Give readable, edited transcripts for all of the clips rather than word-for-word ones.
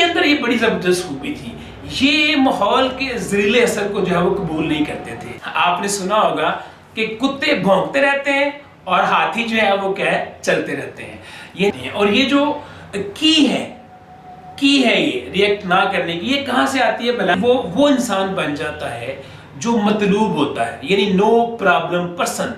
اندر یہ بڑی زبردست خوبی تھی، یہ ماحول کے زریلے اثر کو جو ہے وہ قبول نہیں کرتے تھے۔ آپ نے سنا ہوگا کہ کتے بھونکتے رہتے ہیں اور ہاتھی جو ہے وہ کیا ہے چلتے رہتے ہیں۔ اور یہ جو کی ہے یہ ریئیکٹ نہ کرنے کی، یہ کہاں سے آتی ہے؟ بلا وہ انسان بن جاتا ہے جو مطلوب ہوتا ہے، یعنی نو پرابلم پرسن۔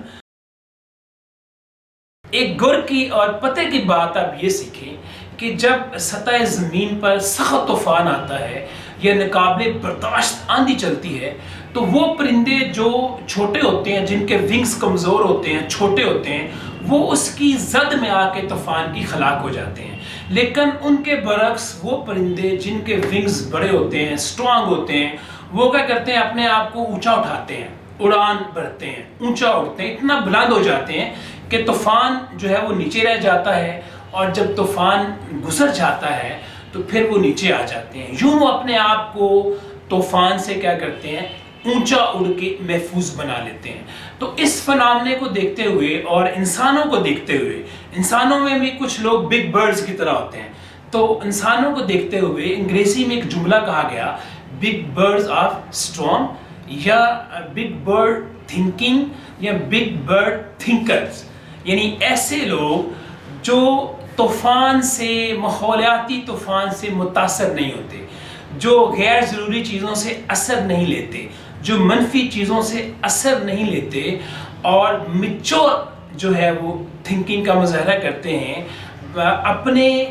ایک گر کی اور پتے کی بات آپ یہ سیکھیں کہ جب سطح زمین پر سخت طوفان آتا ہے یا ناقابل برداشت آندھی چلتی ہے تو وہ پرندے جو چھوٹے ہوتے ہیں، جن کے ونگز کمزور ہوتے ہیں، چھوٹے ہوتے ہیں، وہ اس کی زد میں آ کے طوفان کی خلاق ہو جاتے ہیں۔ لیکن ان کے برعکس وہ پرندے جن کے ونگز بڑے ہوتے ہیں، سٹرونگ ہوتے ہیں، وہ کیا کرتے ہیں؟ اپنے آپ کو اونچا اٹھاتے ہیں، اڑان بھرتے ہیں، اونچا اڑتے ہیں، اتنا بلند ہو جاتے ہیں کہ طوفان جو ہے وہ نیچے رہ جاتا ہے، اور جب طوفان گزر جاتا ہے تو پھر وہ نیچے آ جاتے ہیں۔ یوں وہ اپنے آپ کو طوفان سے کیا کرتے ہیں؟ اونچا اڑ کے محفوظ بنا لیتے ہیں۔ تو اس فنامنے کو دیکھتے ہوئے اور انسانوں کو دیکھتے ہوئے، انسانوں میں بھی کچھ لوگ بگ برڈز کی طرح ہوتے ہیں، تو انسانوں کو دیکھتے ہوئے انگریزی میں ایک جملہ کہا گیا، بگ برڈز آف اسٹارم، یا بگ برڈ تھنکنگ، یا بگ برڈ تھنکرز، یعنی ایسے لوگ جو طوفان سے، ماحولیاتی طوفان سے متاثر نہیں ہوتے، جو غیر ضروری چیزوں سے اثر نہیں لیتے، جو منفی چیزوں سے اثر نہیں لیتے، اور میچور جو ہے وہ تھنکنگ کا مظاہرہ کرتے ہیں، اپنے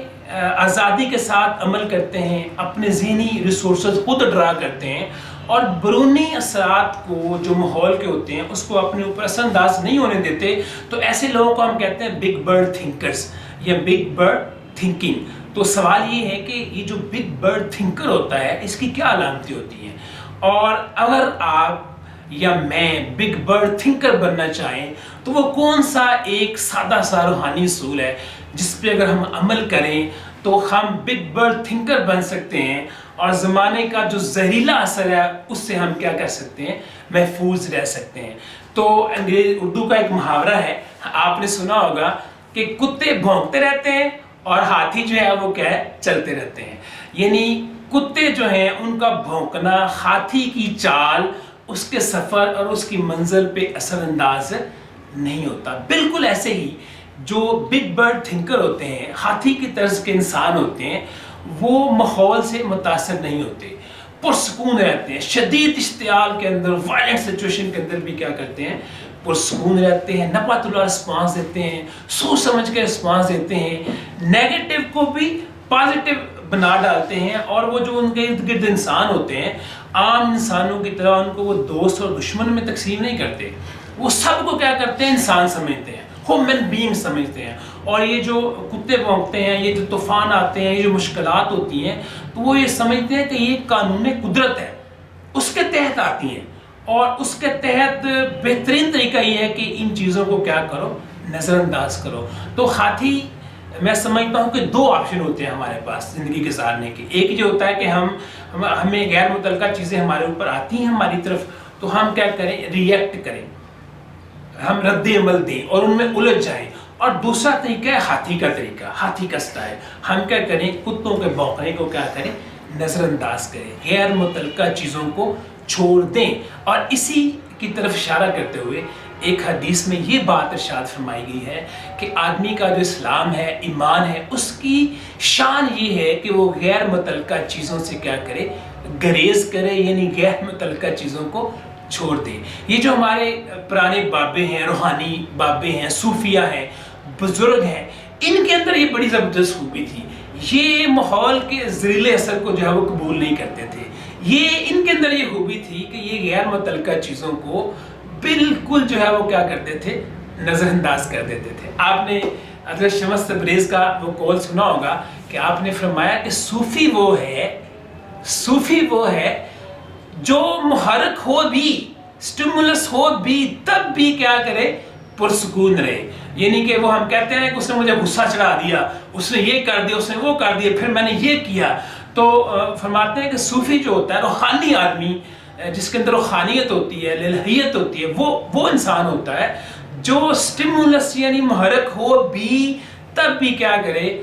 آزادی کے ساتھ عمل کرتے ہیں، اپنے ذہنی ریسورسز خود ڈرا کرتے ہیں، اور بیرونی اثرات کو جو ماحول کے ہوتے ہیں اس کو اپنے اوپر اثر انداز نہیں ہونے دیتے، تو ایسے لوگوں کو ہم کہتے ہیں بگ برڈ تھنکرز یا بگ برڈ تھنکنگ۔ تو سوال یہ ہے کہ یہ جو بگ برڈ تھنکر ہوتا ہے اس کی کیا علامتیں ہوتی ہیں، اور اگر آپ یا میں بگ برڈ تھنکر بننا چاہیں تو وہ کون سا ایک سادہ سا روحانی اصول ہے جس پہ اگر ہم عمل کریں تو ہم بگ برڈ تھنکر بن سکتے ہیں، اور زمانے کا جو زہریلا اثر ہے اس سے ہم کیا کر سکتے ہیں؟ محفوظ رہ سکتے ہیں۔ تو اردو کا ایک محاورہ ہے، آپ نے سنا ہوگا کہ کتے بھونکتے رہتے ہیں اور ہاتھی جو ہے وہ کیا ہے چلتے رہتے ہیں، یعنی کتے جو ہیں ان کا بھونکنا ہاتھی کی چال، اس کے سفر اور اس کی منزل پہ اثر انداز نہیں ہوتا۔ بالکل ایسے ہی جو بگ برڈ تھنکر ہوتے ہیں، ہاتھی کی طرز کے انسان ہوتے ہیں، وہ ماحول سے متاثر نہیں ہوتے، پرسکون رہتے ہیں، شدید اشتعال کے اندر، وائلنٹ سچویشن کے اندر بھی کیا کرتے ہیں؟ پرسکون رہتے ہیں، نپا تلا رسپانس دیتے ہیں، سوچ سمجھ کے رسپانس دیتے ہیں، نیگیٹو کو بھی پازیٹیو بنا ڈالتے ہیں، اور وہ جو ان کے ارد گرد انسان ہوتے ہیں عام انسانوں کی طرح ان کو وہ دوست اور دشمن میں تقسیم نہیں کرتے، وہ سب کو کیا کرتے ہیں؟ انسان سمجھتے ہیں، ہیومن بینگ سمجھتے ہیں۔ اور یہ جو کتے بھونکتے ہیں، یہ جو طوفان آتے ہیں، یہ جو مشکلات ہوتی ہیں، تو وہ یہ سمجھتے ہیں کہ یہ قانون قدرت ہے، اس کے تحت آتی ہیں، اور اس کے تحت بہترین طریقہ یہ ہے کہ ان چیزوں کو کیا کرو؟ نظر انداز کرو۔ تو ہاتھی، میں سمجھتا ہوں کہ دو آپشن ہوتے ہیں ہمارے پاس زندگی گزارنے کے۔ ایک یہ ہوتا ہے کہ ہمیں غیر متعلقہ چیزیں ہمارے اوپر آتی ہیں ہماری طرف، تو ہم کیا کریں؟ ریئیکٹ کریں، ہم رد عمل دیں اور ان میں الجھ جائیں۔ اور دوسرا طریقہ ہے ہاتھی کا طریقہ، ہاتھی کا سٹائل، ہم کیا کریں؟ کتوں کے بھونکنے کو کیا کریں؟ نظر انداز کریں، غیر متعلقہ چیزوں کو چھوڑ دیں۔ اور اسی کی طرف اشارہ کرتے ہوئے ایک حدیث میں یہ بات ارشاد فرمائی گئی ہے کہ آدمی کا جو اسلام ہے، ایمان ہے، اس کی شان یہ ہے کہ وہ غیر متعلقہ چیزوں سے کیا کرے؟ گریز کرے، یعنی غیر متعلقہ چیزوں کو چھوڑ دے۔ یہ جو ہمارے پرانے بابے ہیں، روحانی بابے ہیں، صوفیہ ہیں، بزرگ ہیں، ان کے اندر یہ بڑی زبردست خوبی تھی، یہ ماحول کے زریلے اثر کو جو ہے وہ قبول نہیں کرتے تھے۔ یہ ان کے اندر یہ خوبی تھی کہ یہ غیر متعلقہ چیزوں کو بالکل جو ہے وہ کیا کرتے تھے؟ نظر انداز کر دیتے تھے۔ آپ نے حضرت شمس تبریز کا وہ قول سنا ہوگا کہ آپ نے فرمایا کہ صوفی وہ ہے جو محرک ہو بھی، سٹیمولس ہو بھی، تب بھی کیا کرے؟ پرسکون رہے۔ یعنی کہ وہ ہم کہتے ہیں کہ اس نے مجھے غصہ چڑھا دیا، اس نے یہ کر دیا، اس نے وہ کر دیا، پھر میں نے یہ کیا۔ تو فرماتے ہیں کہ صوفی جو ہوتا ہے، روحانی آدمی جس کے اندر روحانیت ہوتی ہے، الہیت ہوتی ہے، وہ انسان ہوتا ہے جو سٹیمولس یعنی محرک ہو بھی تب بھی کیا کرے؟